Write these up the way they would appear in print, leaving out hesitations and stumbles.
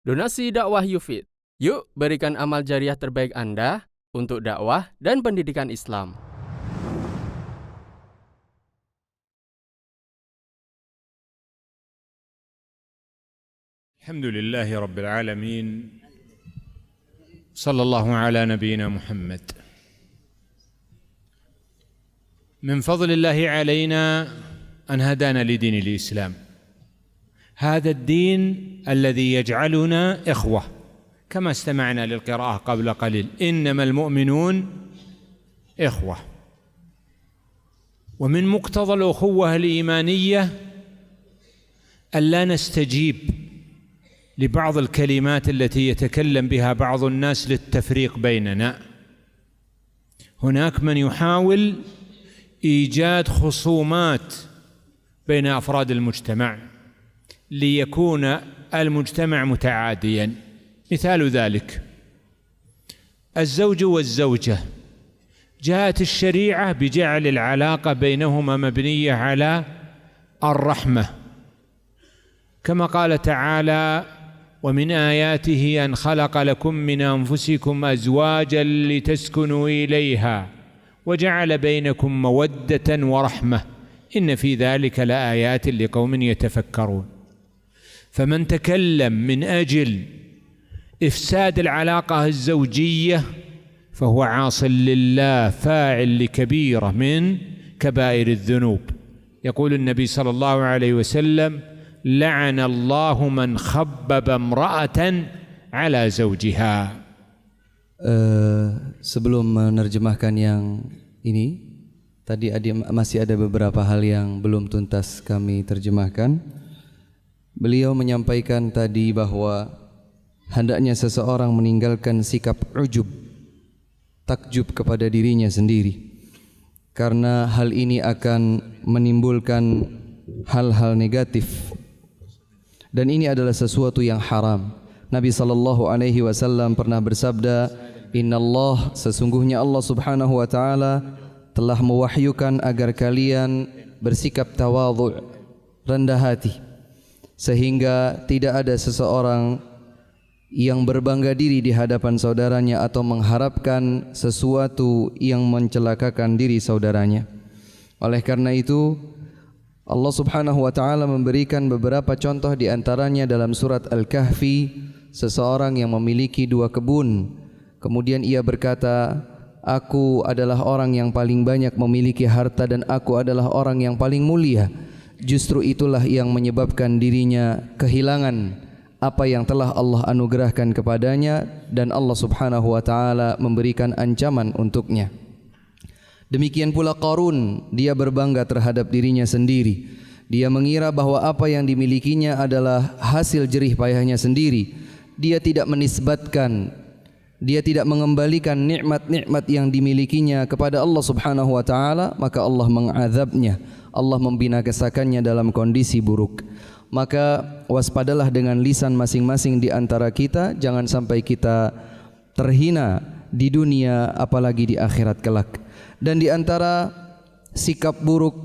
Donasi dakwah Yufid. Yuk berikan amal jariah terbaik Anda untuk dakwah dan pendidikan Islam. Alhamdulillahi Rabbil Alamin. Sallallahu ala nabiyyina Muhammad. من فضل الله علينا أن هدانا لدين الإسلام. هذا الدين الذي يجعلنا إخوة، كما استمعنا للقراءة قبل قليل: إنما المؤمنون إخوة. ومن مقتضى الأخوة الإيمانية ألا نستجيب لبعض الكلمات التي يتكلم بها بعض الناس للتفريق بيننا. هناك من يحاول إيجاد خصومات بين أفراد المجتمع ليكون المجتمع متعاديا. مثال ذلك الزوج والزوجة، جاءت الشريعة بجعل العلاقة بينهما مبنية على الرحمة، كما قال تعالى: ومن آياته أن خلق لكم من أنفسكم أزواجا لتسكنوا إليها وجعل بينكم مودة ورحمة إن في ذلك لآيات لقوم يتفكرون. فمن تكلم من أجل إفساد العلاقة الزوجية فهو عاص لله، فاعل لكبيرة من كبائر الذنوب. يقول النبي صلى الله عليه وسلم: لعن الله من خبب امرأة على زوجها. Sebelum menerjemahkan yang ini, tadi masih ada beberapa hal yang belum tuntas kami terjemahkan. Beliau menyampaikan tadi bahwa hendaknya seseorang meninggalkan sikap ujub, takjub kepada dirinya sendiri, karena hal ini akan menimbulkan hal-hal negatif dan ini adalah sesuatu yang haram. Nabi SAW pernah bersabda, Innallah, sesungguhnya Allah Subhanahu wa Ta'ala telah mewahyukan agar kalian bersikap tawadhu', rendah hati, sehingga tidak ada seseorang yang berbangga diri di hadapan saudaranya atau mengharapkan sesuatu yang mencelakakan diri saudaranya. Oleh karena itu, Allah Subhanahu wa Ta'ala memberikan beberapa contoh, di antaranya dalam surat Al-Kahfi, seseorang yang memiliki 2 kebun. Kemudian ia berkata, aku adalah orang yang paling banyak memiliki harta dan aku adalah orang yang paling mulia. Justru itulah yang menyebabkan dirinya kehilangan apa yang telah Allah anugerahkan kepadanya dan Allah Subhanahu wa Ta'ala memberikan ancaman untuknya. Demikian pula Qarun, dia berbangga terhadap dirinya sendiri. Dia mengira bahwa apa yang dimilikinya adalah hasil jerih payahnya sendiri. Dia tidak menisbatkan, dia tidak mengembalikan nikmat-nikmat yang dimilikinya kepada Allah Subhanahu wa Ta'ala, maka Allah mengazabnya, Allah membinasakannya dalam kondisi buruk. Maka waspadalah dengan lisan masing-masing di antara kita, jangan sampai kita terhina di dunia apalagi di akhirat kelak. Dan di antara sikap buruk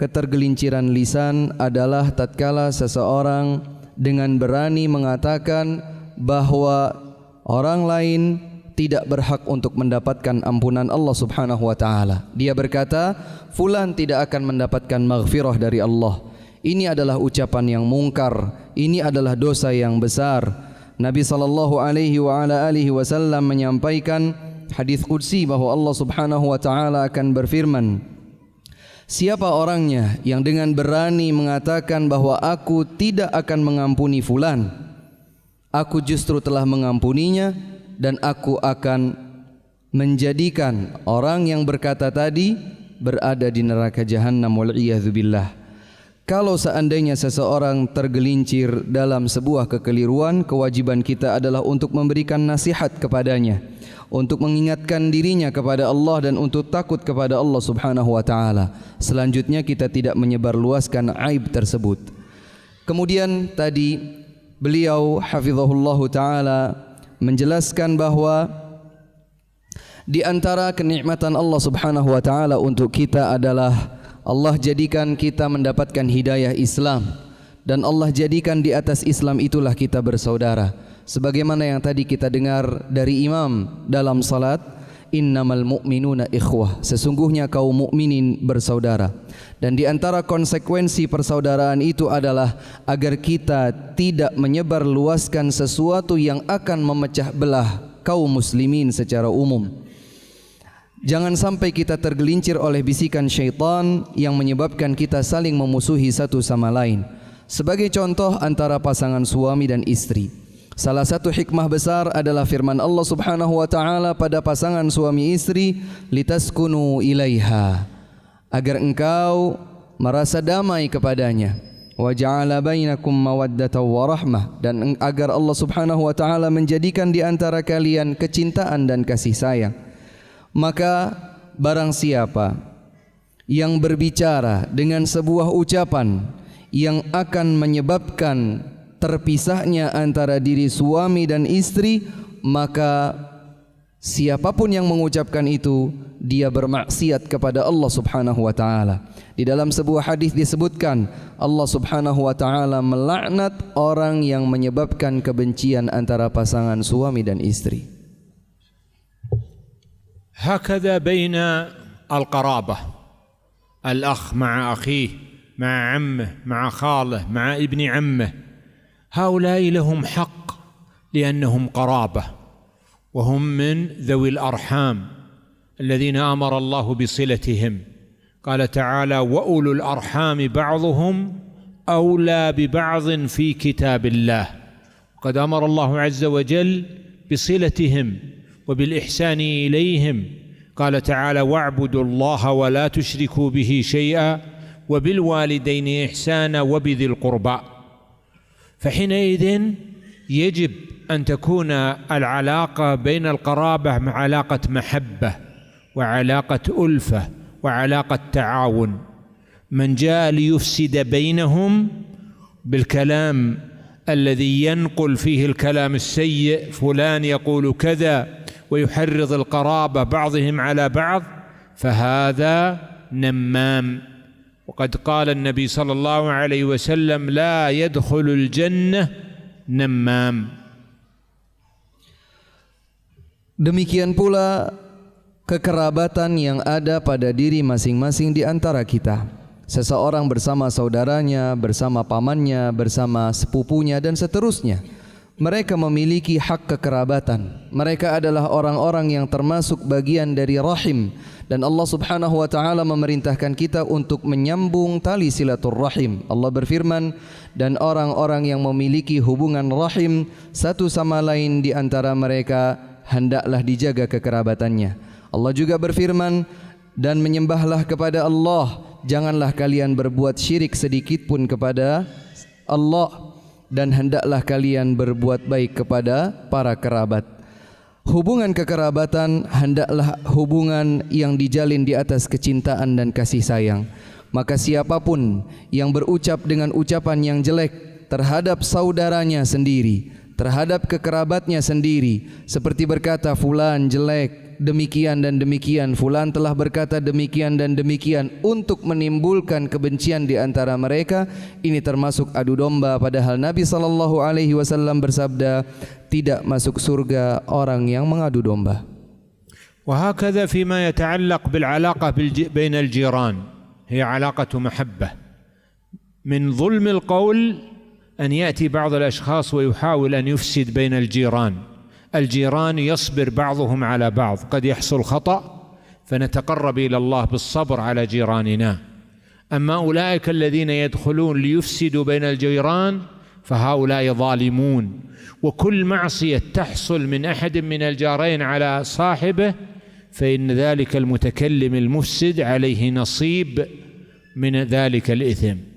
ketergelinciran lisan adalah tatkala seseorang dengan berani mengatakan bahwa orang lain tidak berhak untuk mendapatkan ampunan Allah Subhanahu wa Ta'ala. Dia berkata, fulan tidak akan mendapatkan maghfirah dari Allah. Ini adalah ucapan yang mungkar, ini adalah dosa yang besar. Nabi sallallahu alaihi wasallam menyampaikan hadis qudsi bahwa Allah Subhanahu wa Ta'ala akan berfirman, siapa orangnya yang dengan berani mengatakan bahwa aku tidak akan mengampuni fulan, aku justru telah mengampuninya dan aku akan menjadikan orang yang berkata tadi berada di neraka jahanam wal'iyadzubillah. Kalau seandainya seseorang tergelincir dalam sebuah kekeliruan, kewajiban kita adalah untuk memberikan nasihat kepadanya, untuk mengingatkan dirinya kepada Allah dan untuk takut kepada Allah Subhanahu wa Ta'ala. Selanjutnya kita tidak menyebarluaskan aib tersebut. Kemudian tadi beliau hafizahullah ta'ala menjelaskan bahwa di antara kenikmatan Allah Subhanahu wa Ta'ala untuk kita adalah Allah jadikan kita mendapatkan hidayah Islam, dan Allah jadikan di atas Islam itulah kita bersaudara. Sebagaimana yang tadi kita dengar dari imam dalam salat, innamal mu'minuna ikhwah, sesungguhnya kaum mukminin bersaudara. Dan di antara konsekuensi persaudaraan itu adalah agar kita tidak menyebarluaskan sesuatu yang akan memecah belah kaum muslimin secara umum. Jangan sampai kita tergelincir oleh bisikan syaitan yang menyebabkan kita saling memusuhi satu sama lain. Sebagai contoh antara pasangan suami dan istri, salah satu hikmah besar adalah firman Allah Subhanahu wa taala pada pasangan suami istri, litaskunu ilaiha, agar engkau merasa damai kepadanya. Wa ja'ala bainakum mawaddatan wa rahmah, dan agar Allah Subhanahu wa taala menjadikan di antara kalian kecintaan dan kasih sayang. Maka barang siapa yang berbicara dengan sebuah ucapan yang akan menyebabkan terpisahnya antara diri suami dan istri, maka siapapun yang mengucapkan itu dia bermaksiat kepada Allah Subhanahu wa taala. Di dalam sebuah hadis disebutkan Allah Subhanahu wa taala melaknat orang yang menyebabkan kebencian antara pasangan suami dan istri. هكذا بين القرابة، الأخ مع أخيه، مع عمه، مع خاله، مع ابن عمه، هؤلاء لهم حق لأنهم قرابة، وهم من ذوي الأرحام الذين أمر الله بصلتهم. قال تعالى: وأولو الأرحام بعضهم أولى ببعض في كتاب الله. وقد أمر الله عز وجل بصلتهم وبالإحسان إليهم. قال تعالى: واعبدوا الله ولا تشركوا به شيئا وبالوالدين إحسانا وبذي القربى. فحينئذ يجب أن تكون العلاقة بين القرابة علاقة محبة وعلاقة ألفة وعلاقة تعاون. من جاء ليفسد بينهم بالكلام الذي ينقل فيه الكلام السيء، فلان يقول كذا، ويحرض القرابة بعضهم على بعض، فهذا نمام. وقد قال النبي صلى الله عليه وسلم: لا يدخل الجنة نمام. Demikian pula kekerabatan yang ada pada diri masing-masing di antara kita. Seseorang bersama saudaranya, bersama pamannya, bersama sepupunya, dan seterusnya. Mereka memiliki hak kekerabatan. Mereka adalah orang-orang yang termasuk bagian dari rahim, dan Allah Subhanahu wa taala memerintahkan kita untuk menyambung tali silaturrahim. Allah berfirman, dan orang-orang yang memiliki hubungan rahim satu sama lain di antara mereka hendaklah dijaga kekerabatannya. Allah juga berfirman, dan menyembahlah kepada Allah, janganlah kalian berbuat syirik sedikit pun kepada Allah, dan hendaklah kalian berbuat baik kepada para kerabat. Hubungan kekerabatan hendaklah hubungan yang dijalin di atas kecintaan dan kasih sayang. Maka siapapun yang berucap dengan ucapan yang jelek terhadap saudaranya sendiri, terhadap kekerabatnya sendiri, seperti berkata fulan jelek, demikian dan demikian, fulan telah berkata demikian dan demikian, untuk menimbulkan kebencian di antara mereka, ini termasuk adu domba. Padahal Nabi SAW bersabda, tidak masuk surga orang yang mengadu domba. وهكذا فيما يتعلق بالعلاقة بين الجيران، هي علاقة محبة. من ظلم القول أن يأتي بعض الأشخاص ويحاول أن يفسد بين الجيران. الجيران يصبر بعضهم على بعض، قد يحصل خطأ فنتقرب إلى الله بالصبر على جيراننا. أما أولئك الذين يدخلون ليفسدوا بين الجيران فهؤلاء ظالمون، وكل معصية تحصل من أحد من الجارين على صاحبه فإن ذلك المتكلم المفسد عليه نصيب من ذلك الإثم.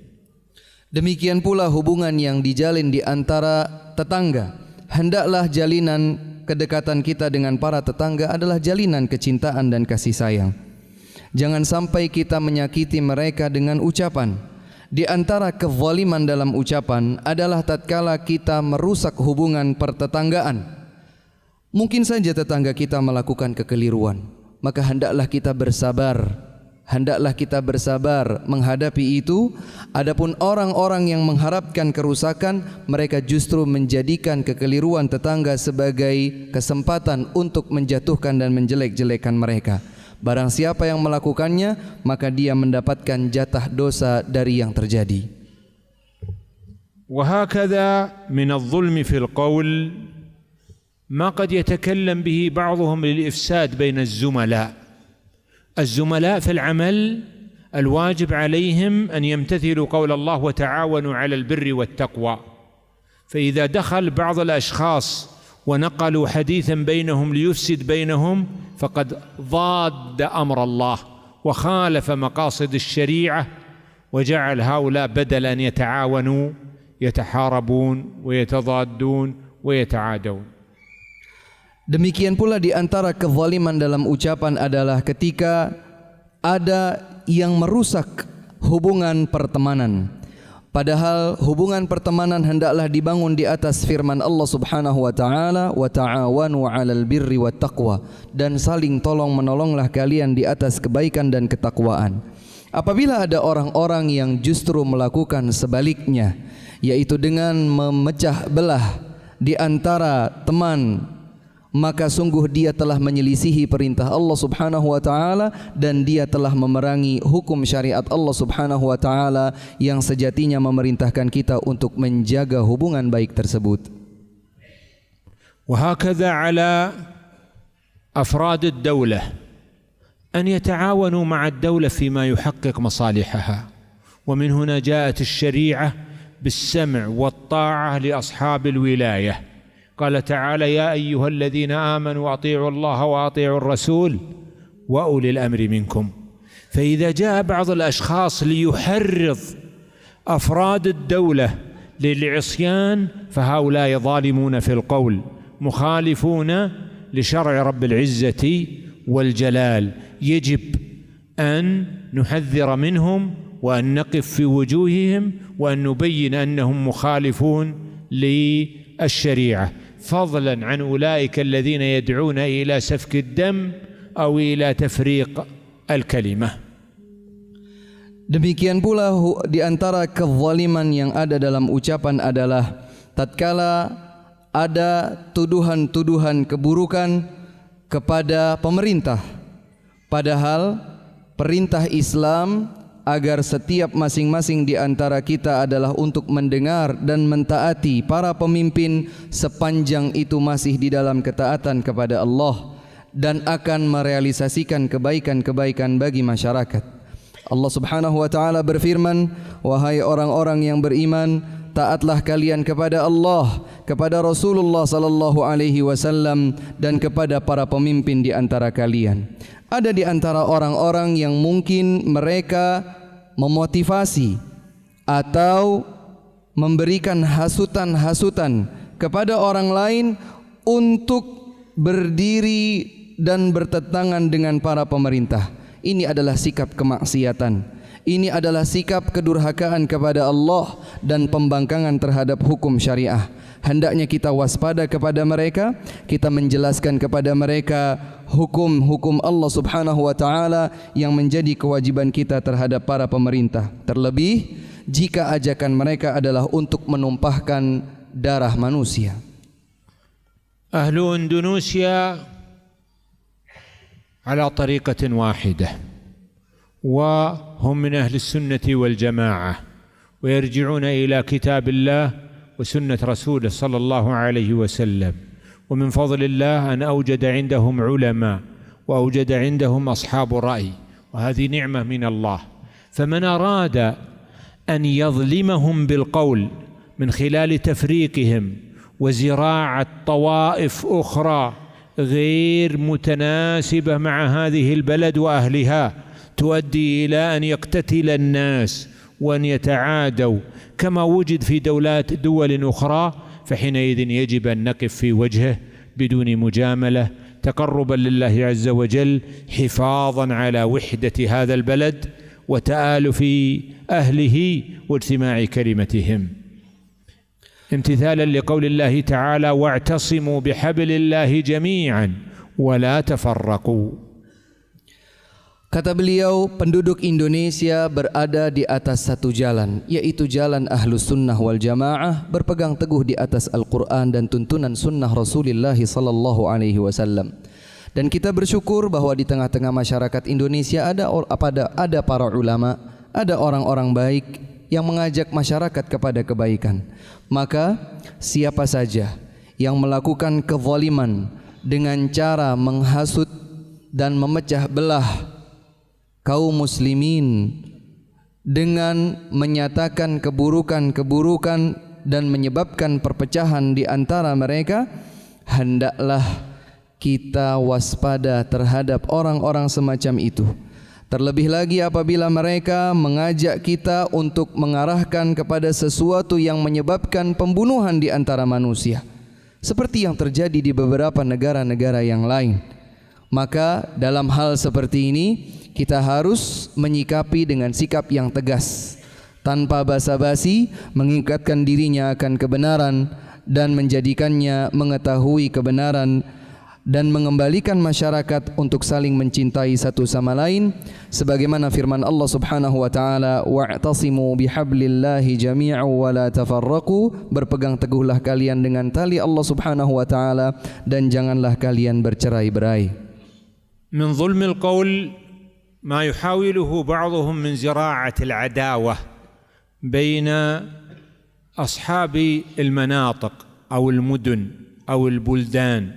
Demikian pula hubungan yang dijalin di antara tetangga. Hendaklah jalinan kedekatan kita dengan para tetangga adalah jalinan kecintaan dan kasih sayang. Jangan sampai kita menyakiti mereka dengan ucapan. Di antara kezaliman dalam ucapan adalah tatkala kita merusak hubungan pertetanggaan. Mungkin saja tetangga kita melakukan kekeliruan, maka hendaklah kita bersabar. hendaklah kita bersabar menghadapi itu. Adapun orang-orang yang mengharapkan kerusakan, mereka justru menjadikan kekeliruan tetangga sebagai kesempatan untuk menjatuhkan dan menjelek-jelekan mereka. Barang siapa yang melakukannya, maka dia mendapatkan jatah dosa dari yang terjadi. وهكذا من الظلم في القول ما قد يتكلم به بعضهم للإفساد بين الزملاء. الزملاء في العمل الواجب عليهم أن يمتثلوا قول الله وتعاونوا على البر والتقوى، فإذا دخل بعض الأشخاص ونقلوا حديثا بينهم ليفسد بينهم فقد ضاد أمر الله وخالف مقاصد الشريعة، وجعل هؤلاء بدل أن يتعاونوا يتحاربون ويتضادون ويتعادون. Demikian pula di antara kezaliman dalam ucapan adalah ketika ada yang merusak hubungan pertemanan. Padahal hubungan pertemanan hendaklah dibangun di atas firman Allah Subhanahu wa taala, wa ta'awanu 'alal birri wat taqwa, dan saling tolong-menolonglah kalian di atas kebaikan dan ketakwaan. Apabila ada orang-orang yang justru melakukan sebaliknya, yaitu dengan memecah belah di antara teman, maka sungguh dia telah menyelisihi perintah Allah Subhanahu wa taala dan dia telah memerangi hukum syariat Allah Subhanahu wa taala yang sejatinya memerintahkan kita untuk menjaga hubungan baik tersebut. وهكذا على أفراد الدولة أن يتعاونوا مع الدولة فيما يحقق مصالحها، ومن هنا جاءت الشريعة بالسمع والطاعة لأصحاب الولاية. قال تعالى: يا أيها الذين آمنوا أطيعوا الله وأطيعوا الرسول وأولي الأمر منكم. فإذا جاء بعض الأشخاص ليحرض أفراد الدولة للعصيان فهؤلاء ظالمون في القول مخالفون لشرع رب العزة والجلال. يجب أن نحذر منهم وأن نقف في وجوههم وأن نبين أنهم مخالفون للشريعة، فضلا عن أولئك الذين يدعون إلى سفك الدم أو إلى تفريق الكلمة. Demikian pula di antara kezaliman yang ada dalam ucapan adalah tatkala ada tuduhan-tuduhan keburukan kepada pemerintah, padahal perintah Islam agar setiap masing-masing di antara kita adalah untuk mendengar dan mentaati para pemimpin sepanjang itu masih di dalam ketaatan kepada Allah dan akan merealisasikan kebaikan-kebaikan bagi masyarakat. Allah Subhanahu wa taala berfirman, wahai orang-orang yang beriman, taatlah kalian kepada Allah, kepada Rasulullah sallallahu alaihi wasallam dan kepada para pemimpin di antara kalian. Ada di antara orang-orang yang mungkin mereka memotivasi atau memberikan hasutan-hasutan kepada orang lain untuk berdiri dan bertentangan dengan para pemerintah. Ini adalah sikap kemaksiatan. Ini adalah sikap kedurhakaan kepada Allah dan pembangkangan terhadap hukum syariah. Hendaknya kita waspada kepada mereka, kita menjelaskan kepada mereka hukum-hukum Allah Subhanahu wa taala yang menjadi kewajiban kita terhadap para pemerintah. Terlebih jika ajakan mereka adalah untuk menumpahkan darah manusia. Ahlu Indonesia على طريقة واحدة، وهم من أهل السنة والجماعة، ويرجعون إلى كتاب الله وسنة رسوله صلى الله عليه وسلم. ومن فضل الله أن أوجد عندهم علماء وأوجد عندهم أصحاب رأي، وهذه نعمة من الله. فمن أراد أن يظلمهم بالقول من خلال تفريقهم وزراعة طوائف أخرى غير متناسبة مع هذه البلد وأهلها تؤدي إلى أن يقتتل الناس وأن يتعادوا كما وجد في دول أخرى، فحينئذ يجب أن نقف في وجهه بدون مجاملة تقربا لله عز وجل، حفاظا على وحدة هذا البلد وتآلف أهله واجتماع كلمتهم، امتثالا لقول الله تعالى: واعتصموا بحبل الله جميعا ولا تفرقوا. Kata beliau, penduduk Indonesia berada di atas satu jalan, yaitu jalan Ahlus Sunnah wal Jamaah, berpegang teguh di atas Al-Quran dan tuntunan sunnah Rasulullah sallallahu alaihi wasallam. Dan kita bersyukur bahwa di tengah-tengah masyarakat Indonesia ada para ulama, ada orang-orang baik yang mengajak masyarakat kepada kebaikan. Maka siapa saja yang melakukan kezaliman dengan cara menghasut dan memecah belah kaum muslimin dengan menyatakan keburukan-keburukan dan menyebabkan perpecahan di antara mereka, hendaklah kita waspada terhadap orang-orang semacam itu. Terlebih lagi apabila mereka mengajak kita untuk mengarahkan kepada sesuatu yang menyebabkan pembunuhan di antara manusia, seperti yang terjadi di beberapa negara-negara yang lain. Maka dalam hal seperti ini kita harus menyikapi dengan sikap yang tegas, tanpa basa-basi, mengikatkan dirinya akan kebenaran dan menjadikannya mengetahui kebenaran, dan mengembalikan masyarakat untuk saling mencintai satu sama lain, sebagaimana firman Allah Subhanahu wa taala, wa'tasimu bihablillahi jami'an wa la tafarraqu, berpegang teguhlah kalian dengan tali Allah Subhanahu wa taala dan janganlah kalian bercerai-berai. من ظلم القول ما يحاوله بعضهم من زراعة العداوة بين أصحاب المناطق أو المدن أو البلدان.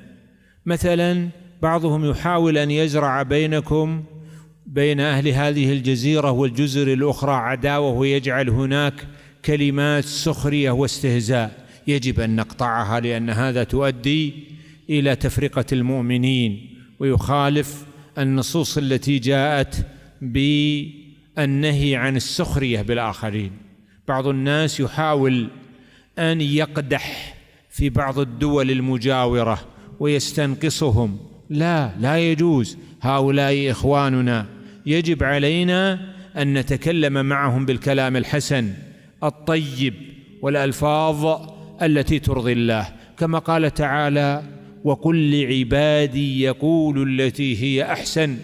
مثلا بعضهم يحاول أن يزرع بينكم بين أهل هذه الجزيرة والجزر الأخرى عداوة ويجعل هناك كلمات سخرية واستهزاء. يجب أن نقطعها، لأن هذا تؤدي إلى تفرقة المؤمنين ويخالف النصوص التي جاءت بالنهي عن السخرية بالآخرين. بعض الناس يحاول أن يقدح في بعض الدول المجاورة ويستنقصهم. لا يجوز، هؤلاء إخواننا، يجب علينا أن نتكلم معهم بالكلام الحسن الطيب والألفاظ التي ترضي الله، كما قال تعالى: وقل لعبادي يقولوا التي هي أحسن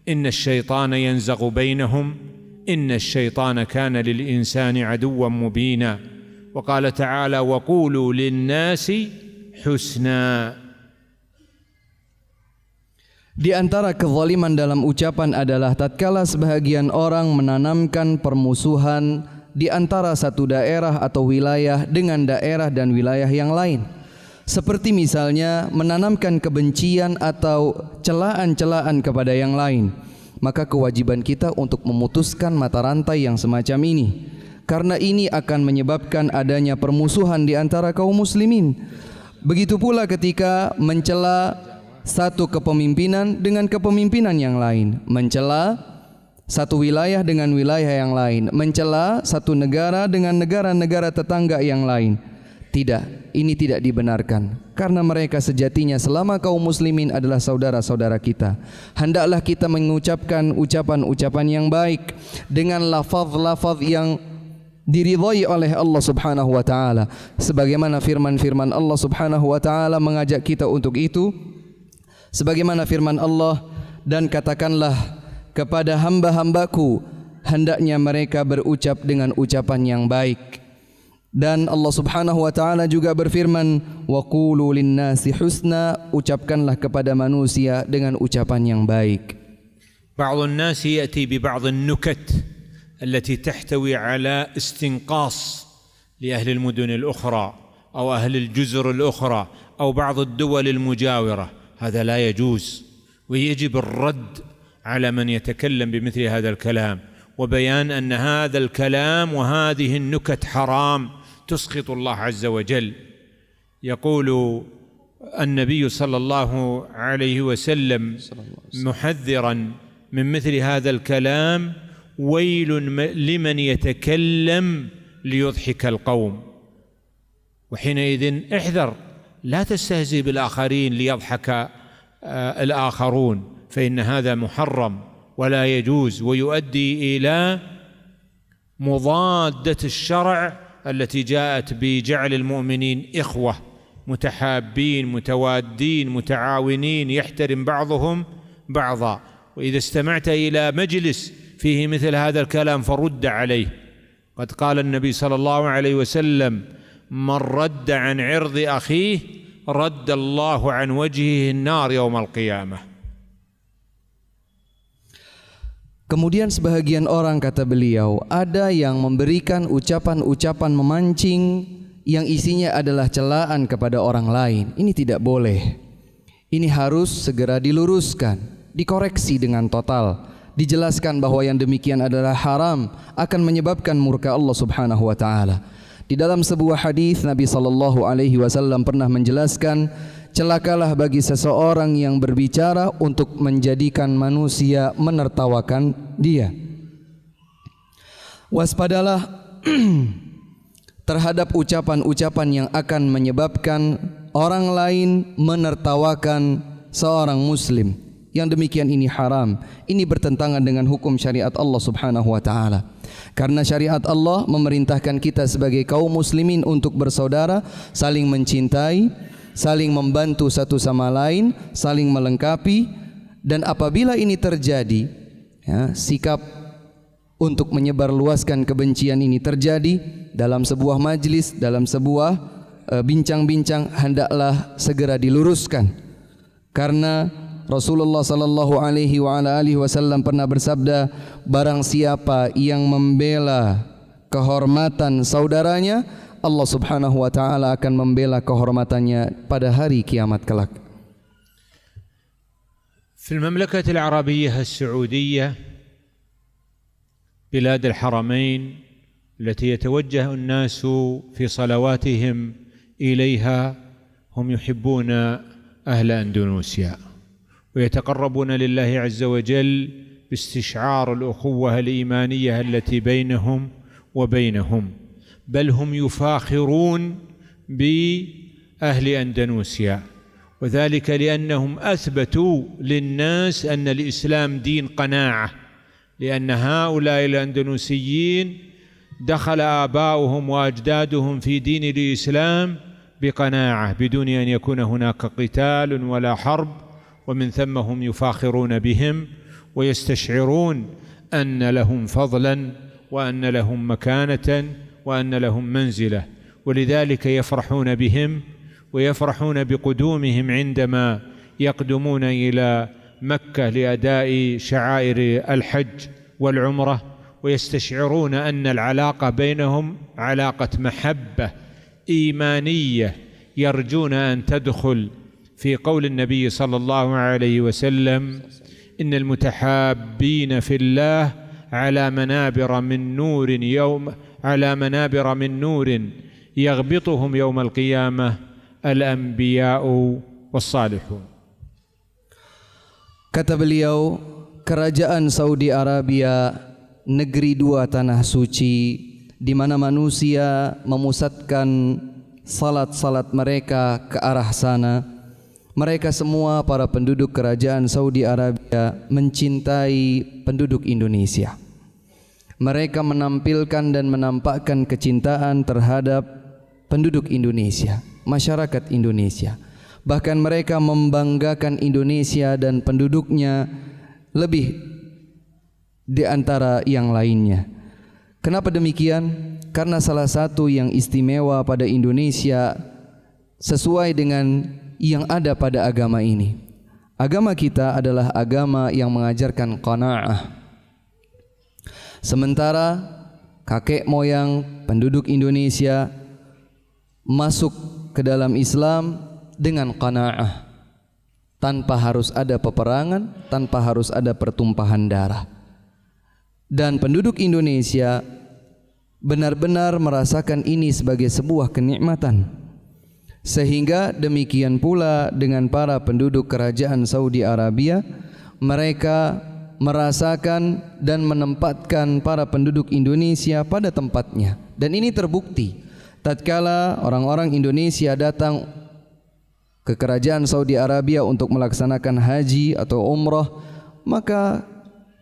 إن الشيطان ينزغ بينهم إن الشيطان كان للإنسان عدوا مبينا. وقال تعالى: وقولوا للناس حسنا. Di antara kezaliman dalam ucapan adalah tatkala sebahagian orang menanamkan permusuhan di antara satu daerah atau wilayah dengan daerah dan wilayah yang lain. Seperti misalnya menanamkan kebencian atau celaan-celaan kepada yang lain. Maka kewajiban kita untuk memutuskan mata rantai yang semacam ini, karena ini akan menyebabkan adanya permusuhan di antara kaum muslimin. Begitu pula ketika mencela satu kepemimpinan dengan kepemimpinan yang lain, mencela satu wilayah dengan wilayah yang lain, mencela satu negara dengan negara-negara tetangga yang lain. Tidak, ini tidak dibenarkan, karena mereka sejatinya selama kaum muslimin adalah saudara-saudara kita. Hendaklah kita mengucapkan ucapan-ucapan yang baik dengan lafaz-lafaz yang diridhai oleh Allah Subhanahu wa taala, sebagaimana firman-firman Allah Subhanahu wa taala mengajak kita untuk itu. Sebagaimana firman Allah, dan katakanlah kepada hamba-hambaku hendaknya mereka berucap dengan ucapan yang baik. Dan Allah Subhanahu wa taala juga berfirman, wa qulu linnasi husna, ucapkanlah kepada manusia dengan ucapan yang baik. بعض الناس يأتي ببعض النكت التي تحتوي على استنقاص لأهل المدن الأخرى أو أهل الجزر الأخرى أو بعض الدول المجاورة. هذا لا يجوز، ويجب الرد على من يتكلم بمثل هذا الكلام، وبيان أن هذا الكلام وهذه النكت حرام تسخط الله عز وجل. يقول النبي صلى الله عليه وسلم محذرا من مثل هذا الكلام: ويل لمن يتكلم ليضحك القوم. وحينئذ احذر، لا تستهزئ بالآخرين ليضحك الآخرون، فإن هذا محرم ولا يجوز، ويؤدي إلى مضادة الشرع التي جاءت بجعل المؤمنين إخوة متحابين متوادين متعاونين يحترم بعضهم بعضا. وإذا استمعت إلى مجلس فيه مثل هذا الكلام فرد عليه. قد قال النبي صلى الله عليه وسلم: من رد عن عرض أخيه رد الله عن وجهه النار يوم القيامة. Kemudian sebahagian orang, kata beliau, ada yang memberikan ucapan-ucapan memancing yang isinya adalah celaan kepada orang lain. Ini tidak boleh. Ini harus segera diluruskan, dikoreksi dengan total. Dijelaskan bahwa yang demikian adalah haram, akan menyebabkan murka Allah Subhanahu wa taala. Di dalam sebuah hadis Nabi sallallahu alaihi wasallam pernah menjelaskan, celakalah bagi seseorang yang berbicara untuk menjadikan manusia menertawakan dia. Waspadalah terhadap ucapan-ucapan yang akan menyebabkan orang lain menertawakan seorang muslim. Yang demikian ini haram. Ini bertentangan dengan hukum syariat Allah Subhanahu wa taala. Karena syariat Allah memerintahkan kita sebagai kaum muslimin untuk bersaudara, saling mencintai, saling membantu satu sama lain, saling melengkapi. Dan apabila ini terjadi, sikap untuk menyebarluaskan kebencian ini terjadi dalam sebuah majlis, dalam sebuah bincang-bincang, hendaklah segera diluruskan. Karena Rasulullah sallallahu alaihi wasallam pernah bersabda, barang siapa yang membela kehormatan saudaranya, Allah Subhanahu wa taala akan membela kehormatannya pada hari kiamat kelak. في المملكة العربية السعودية بلاد الحرمين التي يتوجه الناس في صلواتهم إليها هم يحبون أهل أندونيسيا ويتقربون لله عز وجل باستشعار الأخوة الإيمانية التي بينهم وبينهم، بل هم يفاخرون بأهل أندونيسيا، وذلك لأنهم أثبتوا للناس أن الإسلام دين قناعة، لأن هؤلاء الأندونيسيين دخل آباؤهم وأجدادهم في دين الإسلام بقناعة بدون أن يكون هناك قتال ولا حرب، ومن ثم هم يفاخرون بهم ويستشعرون أن لهم فضلا وأن لهم مكانة وأن لهم منزلة، ولذلك يفرحون بهم ويفرحون بقدومهم عندما يقدمون إلى مكة لأداء شعائر الحج والعمرة، ويستشعرون أن العلاقة بينهم علاقة محبة إيمانية يرجون أن تدخل في قول النبي صلى الله عليه وسلم: إن المتحابين في الله على منابر من نور يغبطهم يوم القيامة الأنبياء والصالحون. Kata beliau, kerajaan Saudi Arabia, negeri dua tanah suci, di mana manusia memusatkan salat-salat mereka ke arah sana. Mereka semua para penduduk kerajaan Saudi Arabia mencintai penduduk Indonesia. Mereka menampilkan dan menampakkan kecintaan terhadap penduduk Indonesia, masyarakat Indonesia. Bahkan mereka membanggakan Indonesia dan penduduknya lebih di antara yang lainnya. Kenapa demikian? Karena salah satu yang istimewa pada Indonesia sesuai dengan yang ada pada agama ini. Agama kita adalah agama yang mengajarkan qanaah. Sementara kakek moyang penduduk Indonesia masuk ke dalam Islam dengan qanaah, tanpa harus ada peperangan, tanpa harus ada pertumpahan darah. Dan penduduk Indonesia benar-benar merasakan ini sebagai sebuah kenikmatan. Sehingga demikian pula dengan para penduduk kerajaan Saudi Arabia, mereka merasakan dan menempatkan para penduduk Indonesia pada tempatnya. Dan ini terbukti tatkala orang-orang Indonesia datang ke kerajaan Saudi Arabia untuk melaksanakan haji atau umrah, maka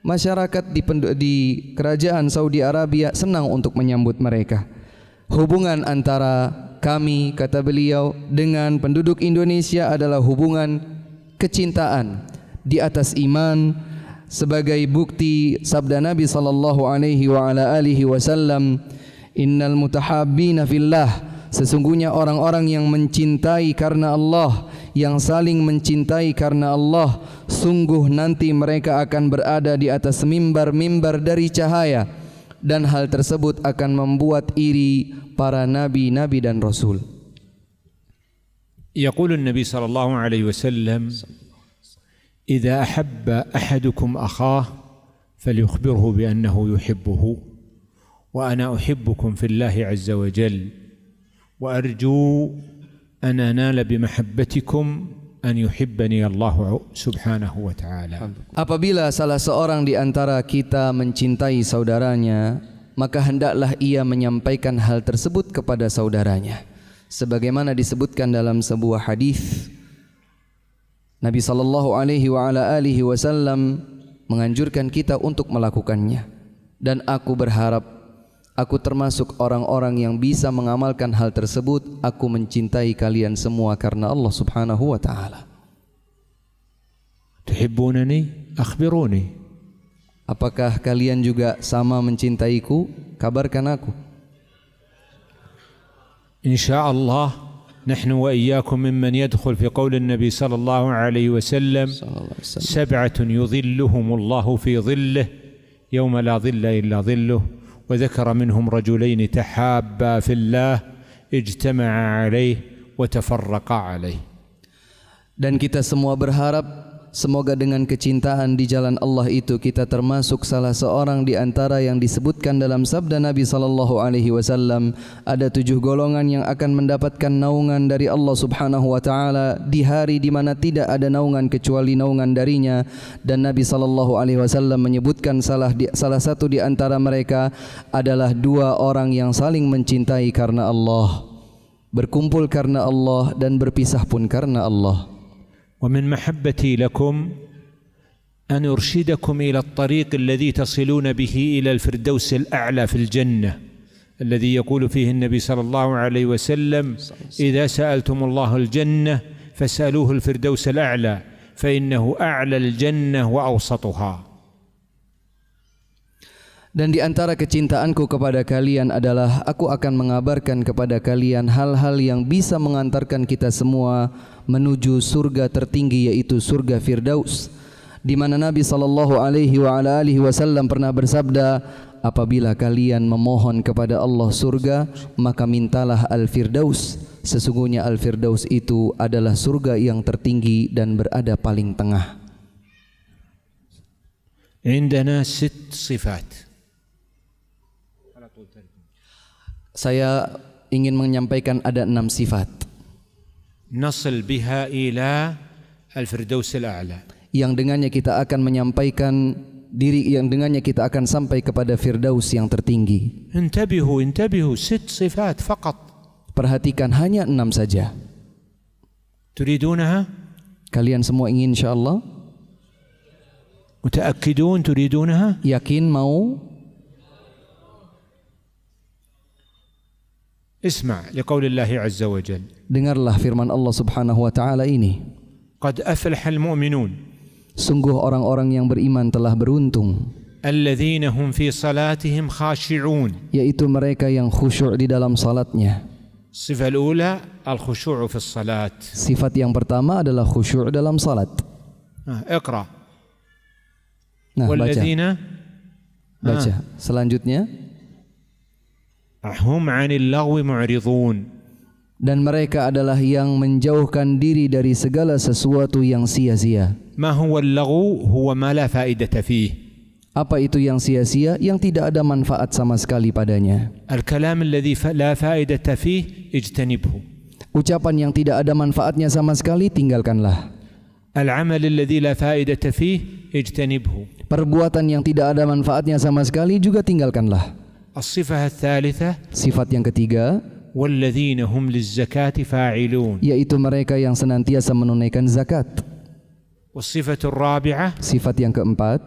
masyarakat di kerajaan Saudi Arabia senang untuk menyambut mereka. Hubungan antara kami, kata beliau, dengan penduduk Indonesia adalah hubungan kecintaan di atas iman, sebagai bukti sabda Nabi sallallahu alaihi wa ala alihi wasallam, innal mutahabbina fillah, sesungguhnya orang-orang yang mencintai karena Allah, yang saling mencintai karena Allah, sungguh nanti mereka akan berada di atas mimbar-mimbar dari cahaya, dan hal tersebut akan membuat iri para nabi-nabi dan rasul. يقول النبي صلى الله عليه وسلم: إذا أحب أحدكم أخاه فليخبره بأنه يحبه وأنا أحبكم في الله عز وجل وأرجو أن أنال بمحبتكم أن يحبني الله سبحانه وتعالى. Apabila salah seorang di antara kita mencintai saudaranya, maka hendaklah ia menyampaikan hal tersebut kepada saudaranya, sebagaimana disebutkan dalam sebuah hadis. Nabi sallallahu alaihi wa ala alihi wasallam menganjurkan kita untuk melakukannya, dan aku berharap aku termasuk orang-orang yang bisa mengamalkan hal tersebut. Aku mencintai kalian semua karena Allah Subhanahu wa taala. Tuhibbunani? Akhbiruni. Apakah kalian juga sama mencintaiku? Kabarkan aku. Insyaallah نحن وإياكم ممن يدخل في قول النبي صلى الله عليه وسلم: سبعة يظلهم الله في ظله يوم لا ظل إلا ظله، وذكر منهم رجلين تحابا في الله اجتمعا عليه وتفرقا عليه. Dan kita semua berharap semoga dengan kecintaan di jalan Allah itu kita termasuk salah seorang di antara yang disebutkan dalam sabda Nabi sallallahu alaihi wasallam, ada 7 golongan yang akan mendapatkan naungan dari Allah Subhanahu wa taala di hari di mana tidak ada naungan kecuali naungan darinya. Dan Nabi sallallahu alaihi wasallam menyebutkan salah satu di antara mereka adalah 2 orang yang saling mencintai karena Allah, berkumpul karena Allah dan berpisah pun karena Allah. ومن محبتي لكم أن أرشدكم إلى الطريق الذي تصلون به إلى الفردوس الأعلى في الجنة، الذي يقول فيه النبي صلى الله عليه وسلم: إذا سألتم الله الجنة فاسألوه الفردوس الأعلى فإنه أعلى الجنة وأوسطها. Dan di antara kecintaanku kepada kalian adalah aku akan mengabarkan kepada kalian hal-hal yang bisa mengantarkan kita semua menuju surga tertinggi, yaitu surga Firdaus, di mana Nabi sallallahu alaihi wa ala alihi wasallam pernah bersabda, apabila kalian memohon kepada Allah surga, maka mintalah Al-Firdaus. Sesungguhnya Al-Firdaus itu adalah surga yang tertinggi dan berada paling tengah. عندنا 6 صفات. Saya ingin menyampaikan ada 6 sifat نصل بها إلى الفردوس الأعلى, yang dengannya kita akan menyampaikan diri, yang dengannya kita akan sampai kepada Firdaus yang tertinggi. انتبهوا 6 صفات فقط. Perhatikan, hanya 6 saja. تريدونها؟ Kalian semua ingin insyaallah? متأكدون تريدونها؟ Yakin mau? اسمع لقول الله عز وجل: Dengarlah firman Allah Subhanahu wa taala ini. قد أفلح المؤمنون Sungguh orang-orang yang beriman telah beruntung, الذين هم في صلاتهم خاشعون, yaitu mereka yang khusyuk di dalam salatnya. الصفة الأولى الخشوع في الصلاة. Sifat yang pertama adalah khusyuk dalam salat. اقرأ. Nah, والذين baca. Selanjutnya, هم عن اللغو معرضون. dan mereka adalah yang menjauhkan diri dari segala sesuatu yang sia-sia. ما هو اللغو؟ هو ما لا فائدة فيه. Apa itu yang sia-sia? Yang tidak ada manfaat sama sekali padanya. الكلام الذي لا فائدة فيه اجتنبه. Ucapan yang tidak ada manfaatnya sama sekali, tinggalkanlah. العمل الذي لا فائدة فيه اجتنبه. Perbuatan yang tidak ada manfaatnya sama sekali juga tinggalkanlah. الصفة الثالثة Sifat yang ketiga, والذين هم للزكاة فاعلون. yaitu mereka yang senantiasa menunaikan zakat. والصفة الرابعة Sifat yang keempat,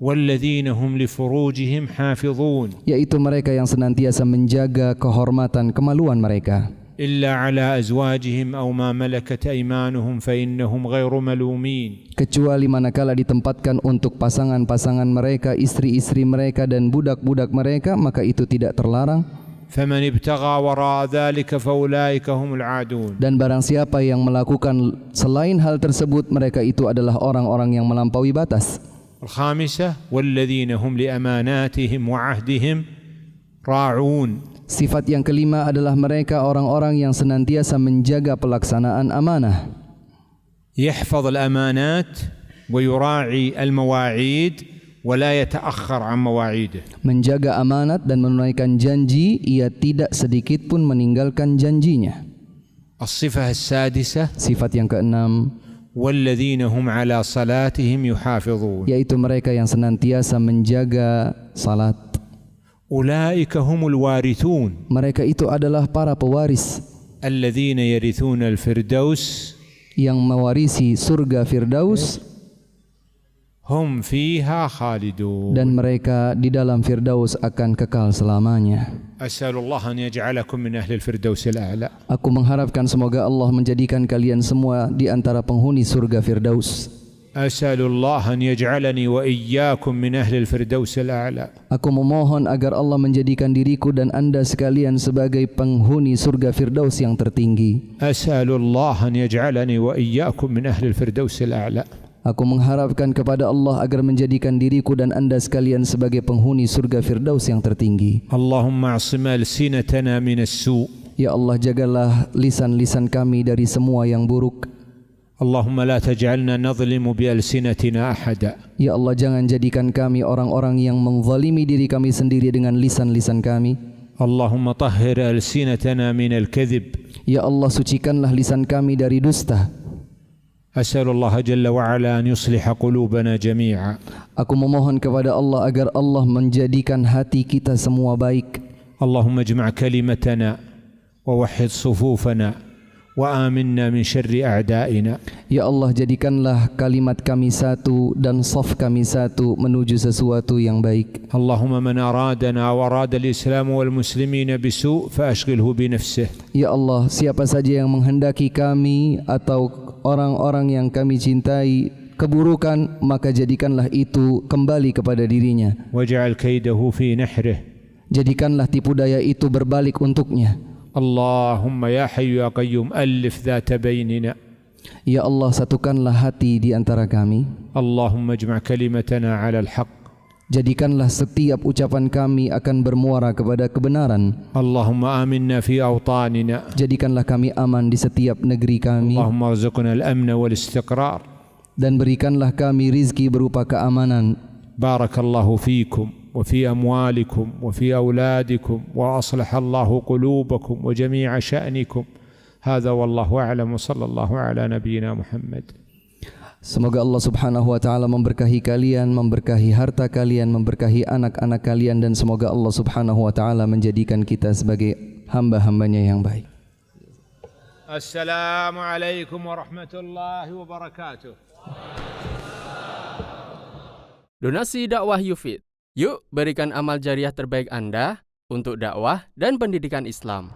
والذين هم لفروجهم حافظون. yaitu mereka yang senantiasa menjaga kehormatan kemaluan mereka. إلا على أزواجهم أو ما ملكت أيمانهم فإنهم غير ملومين. Kecuali manakala ditempatkan untuk pasangan-pasangan mereka, istri-istri mereka dan budak-budak mereka, maka itu tidak terlarang. فمن ابتغى وراء ذلك فأولئك هم العادون. Dan barang siapa yang melakukan selain hal tersebut, mereka itu adalah orang-orang yang melampaui batas. الخامسة والذين هم لأماناتهم وعهدهم راعون. Sifat yang kelima adalah mereka orang-orang yang senantiasa menjaga pelaksanaan amanah. يحفظ الأمانات ويراعي المواعيد ولا يتأخر عن مواعيده. Menjaga amanat dan menunaikan janji, ia tidak sedikit pun meninggalkan janjinya. الصفة السادسة Sifat yang keenam, والذين هم على صلاتهم يحافظون. yaitu mereka yang senantiasa menjaga salat. أولئك هم الوارثون Mereka itu adalah para pewaris الذين يرثون الفردوس yang mewarisi surga Firdaus, هم فيها خالدون. dan mereka di dalam Firdaus akan kekal selamanya. أسأل الله أن يجعلكم من أهل الفردوس الأعلى. Aku mengharapkan semoga Allah menjadikan kalian semua di antara penghuni surga Firdaus. أسأل الله أن يجعلني وإياكم من أهل الفردوس الأعلى. Aku memohon agar Allah menjadikan diriku dan anda sekalian sebagai penghuni surga Firdaus yang tertinggi. أسأل الله أن يجعلني وإياكم من أهل الفردوس الأعلى. Aku mengharapkan kepada Allah agar menjadikan diriku dan anda sekalian sebagai penghuni surga Firdaus yang tertinggi. اللهم اعصم ألسنتنا من السوء. Ya Allah, jagalah lisan-lisan kami dari semua yang buruk. اللهم لا تجعلنا نظلم بألسنتنا أحدا. Ya Allah, jangan jadikan kami orang-orang yang menzalimi diri kami sendiri dengan lisan-lisan kami. اللهم طهر ألسنتنا من الكذب. Ya Allah, sucikanlah lisan kami dari dusta. أسأل الله جل وعلا أن يصلح قلوبنا جميعا. Aku memohon kepada Allah agar Allah menjadikan hati kita semua baik. اللهم اجمع كلمتنا ووحد صفوفنا وآمنا من شر أعدائنا. Ya Allah, jadikanlah kalimat kami satu dan saf kami satu menuju sesuatu yang baik. اللهم من أرادنا وأراد الإسلام والمسلمين بسوء فأشغله بنفسه. Ya Allah, siapa saja yang menghendaki kami atau orang-orang yang kami cintai keburukan, maka jadikanlah itu kembali kepada dirinya. واجعل كيده في نحره. Jadikanlah tipu daya itu berbalik untuknya. اللهم يا حي يا قيوم ألف ذات بيننا. Ya Allah, satukanlah hati di antara kami. اللهم اجمع كلمتنا على الحق. Jadikanlah setiap ucapan kami akan bermuara kepada kebenaran. اللهم آمنا في أوطاننا. Jadikanlah kami aman di setiap negeri kami. اللهم ارزقنا الأمن والاستقرار. Dan berikanlah kami rizki berupa keamanan. بارك الله فيكم وفي أموالكم وفي أولادكم وأصلح الله قلوبكم وجميع شأنكم. هذا والله أعلم وصلى الله على نبينا محمد. Semoga Allah Subhanahu wa taala memberkahi kalian, memberkahi harta kalian, memberkahi anak-anak kalian, dan semoga Allah Subhanahu wa taala menjadikan kita sebagai hamba-hambanya yang baik. Assalamualaikum warahmatullahi wabarakatuh. Donasi dakwah Yufid. Yuk berikan amal jariah terbaik Anda untuk dakwah dan pendidikan Islam.